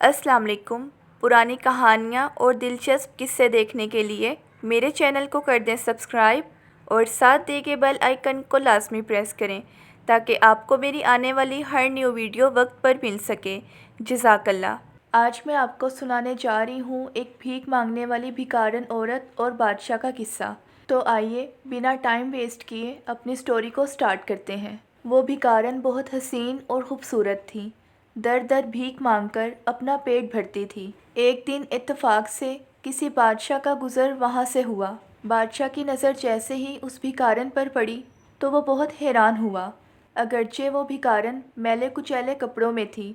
السلام علیکم۔ پرانی کہانیاں اور دلچسپ قصے دیکھنے کے لیے میرے چینل کو کر دیں سبسکرائب اور ساتھ دیے گئے بیل آئیکن کو لازمی پریس کریں تاکہ آپ کو میری آنے والی ہر نیو ویڈیو وقت پر مل سکے۔ جزاک اللہ۔ آج میں آپ کو سنانے جا رہی ہوں ایک بھیک مانگنے والی بھکارن عورت اور بادشاہ کا قصہ۔ تو آئیے بنا ٹائم ویسٹ کیے اپنی سٹوری کو سٹارٹ کرتے ہیں۔ وہ بھکارن بہت حسین اور خوبصورت تھی۔ در در بھیک مانگ کر اپنا پیٹ بھرتی تھی۔ ایک دن اتفاق سے کسی بادشاہ کا گزر وہاں سے ہوا۔ بادشاہ کی نظر جیسے ہی اس بھکارن پر پڑی تو وہ بہت حیران ہوا۔ اگرچہ وہ بھکارن میلے کچیلے کپڑوں میں تھی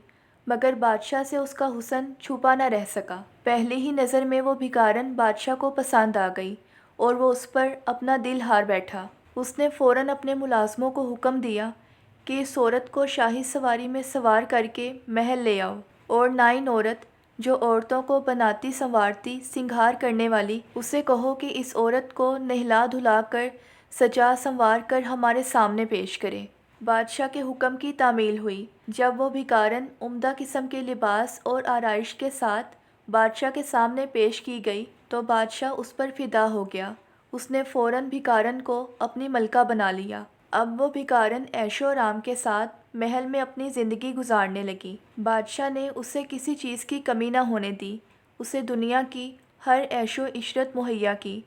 مگر بادشاہ سے اس کا حسن چھپا نہ رہ سکا۔ پہلی ہی نظر میں وہ بھکارن بادشاہ کو پسند آ گئی اور وہ اس پر اپنا دل ہار بیٹھا۔ اس نے فوراً اپنے ملازموں کو حکم دیا کہ اس عورت کو شاہی سواری میں سوار کر کے محل لے آؤ، اور نائن عورت جو عورتوں کو بناتی سنوارتی سنگھار کرنے والی، اسے کہو کہ اس عورت کو نہلا دھلا کر سجا سنوار کر ہمارے سامنے پیش کرے۔ بادشاہ کے حکم کی تعمیل ہوئی۔ جب وہ بھکارن عمدہ قسم کے لباس اور آرائش کے ساتھ بادشاہ کے سامنے پیش کی گئی تو بادشاہ اس پر فدا ہو گیا۔ اس نے فوراً بھکارن کو اپنی ملکہ بنا لیا۔ اب وہ بھکارن عیش و آرام کے ساتھ محل میں اپنی زندگی گزارنے لگی۔ بادشاہ نے اسے کسی چیز کی کمی نہ ہونے دی، اسے دنیا کی ہر عیش و عشرت مہیا کی۔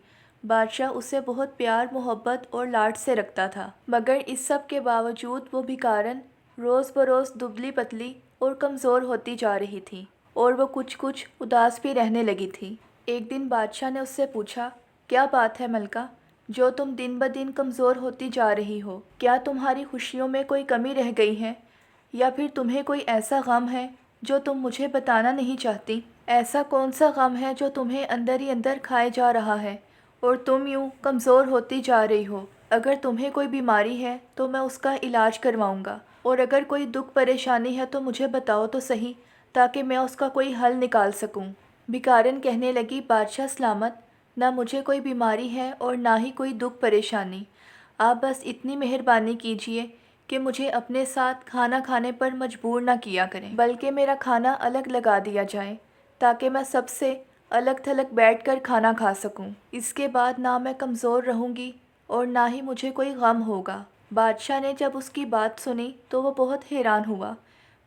بادشاہ اسے بہت پیار محبت اور لاڈ سے رکھتا تھا، مگر اس سب کے باوجود وہ بھکارن روز بروز دبلی پتلی اور کمزور ہوتی جا رہی تھی، اور وہ کچھ اداس بھی رہنے لگی تھی۔ ایک دن بادشاہ نے اس سے پوچھا، کیا بات ہے ملکہ، جو تم دن بدن کمزور ہوتی جا رہی ہو؟ کیا تمہاری خوشیوں میں کوئی کمی رہ گئی ہے، یا پھر تمہیں کوئی ایسا غم ہے جو تم مجھے بتانا نہیں چاہتی؟ ایسا کون سا غم ہے جو تمہیں اندر ہی اندر کھائے جا رہا ہے اور تم یوں کمزور ہوتی جا رہی ہو؟ اگر تمہیں کوئی بیماری ہے تو میں اس کا علاج کرواؤں گا، اور اگر کوئی دکھ پریشانی ہے تو مجھے بتاؤ تو صحیح تاکہ میں اس کا کوئی حل نکال سکوں۔ بھکارن کہنے لگی، بادشاہ سلامت، نہ مجھے کوئی بیماری ہے اور نہ ہی کوئی دکھ پریشانی۔ آپ بس اتنی مہربانی کیجیے کہ مجھے اپنے ساتھ کھانا کھانے پر مجبور نہ کیا کریں، بلکہ میرا کھانا الگ لگا دیا جائے تاکہ میں سب سے الگ تھلگ بیٹھ کر کھانا کھا سکوں۔ اس کے بعد نہ میں کمزور رہوں گی اور نہ ہی مجھے کوئی غم ہوگا۔ بادشاہ نے جب اس کی بات سنی تو وہ بہت حیران ہوا،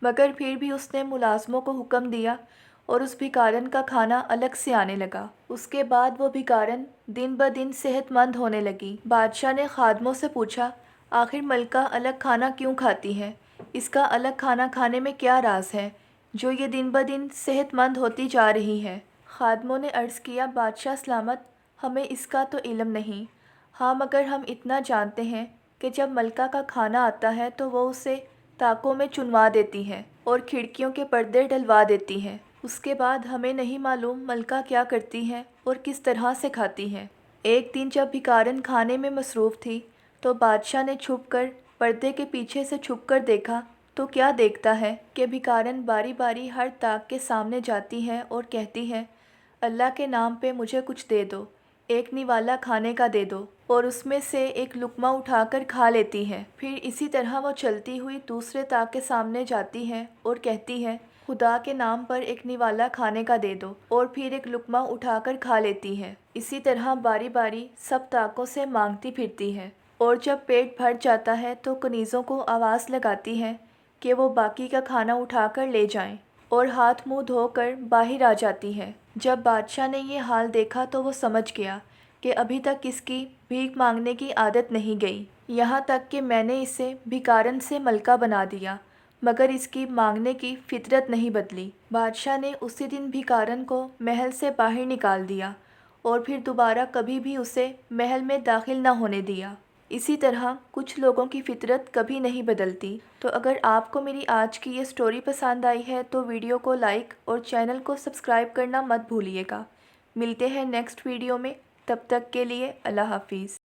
مگر پھر بھی اس نے ملازموں کو حکم دیا اور اس بھکارن کا کھانا الگ سے آنے لگا۔ اس کے بعد وہ بھکارن دن بدن صحت مند ہونے لگی۔ بادشاہ نے خادموں سے پوچھا، آخر ملکہ الگ کھانا کیوں کھاتی ہے؟ اس کا الگ کھانا کھانے میں کیا راز ہے جو یہ دن بدن صحت مند ہوتی جا رہی ہے؟ خادموں نے عرض کیا، بادشاہ سلامت، ہمیں اس کا تو علم نہیں، ہاں مگر ہم اتنا جانتے ہیں کہ جب ملکہ کا کھانا آتا ہے تو وہ اسے طاقوں میں چنوا دیتی ہے اور کھڑکیوں کے پردے ڈلوا دیتی ہے۔ اس کے بعد ہمیں نہیں معلوم ملکہ کیا کرتی ہے اور کس طرح سے کھاتی ہے۔ ایک دن جب بھکارن کھانے میں مصروف تھی تو بادشاہ نے چھپ کر پردے کے پیچھے سے چھپ کر دیکھا تو کیا دیکھتا ہے کہ بھکارن باری باری ہر طاق کے سامنے جاتی ہے اور کہتی ہے، اللہ کے نام پہ مجھے کچھ دے دو، ایک نوالا کھانے کا دے دو، اور اس میں سے ایک لقمہ اٹھا کر کھا لیتی ہے۔ پھر اسی طرح وہ چلتی ہوئی دوسرے طاق کے سامنے جاتی ہے اور کہتی ہے، خدا کے نام پر ایک نوالا کھانے کا دے دو، اور پھر ایک لقمہ اٹھا کر کھا لیتی ہے۔ اسی طرح باری باری سب طاقوں سے مانگتی پھرتی ہے، اور جب پیٹ بھر جاتا ہے تو کنیزوں کو آواز لگاتی ہے کہ وہ باقی کا کھانا اٹھا کر لے جائیں، اور ہاتھ منہ دھو کر باہر آ جاتی ہے۔ جب بادشاہ نے یہ حال دیکھا تو وہ سمجھ گیا کہ ابھی تک اس کی بھیک مانگنے کی عادت نہیں گئی، یہاں تک کہ میں نے اسے بھکارن سے ملکہ بنا دیا مگر اس کی مانگنے کی فطرت نہیں بدلی۔ بادشاہ نے اسی دن بھکارن کو محل سے باہر نکال دیا اور پھر دوبارہ کبھی بھی اسے محل میں داخل نہ ہونے دیا۔ اسی طرح کچھ لوگوں کی فطرت کبھی نہیں بدلتی۔ تو اگر آپ کو میری آج کی یہ سٹوری پسند آئی ہے تو ویڈیو کو لائک اور چینل کو سبسکرائب کرنا مت بھولیے گا۔ ملتے ہیں نیکسٹ ویڈیو میں، تب تک کے لیے اللہ حافظ۔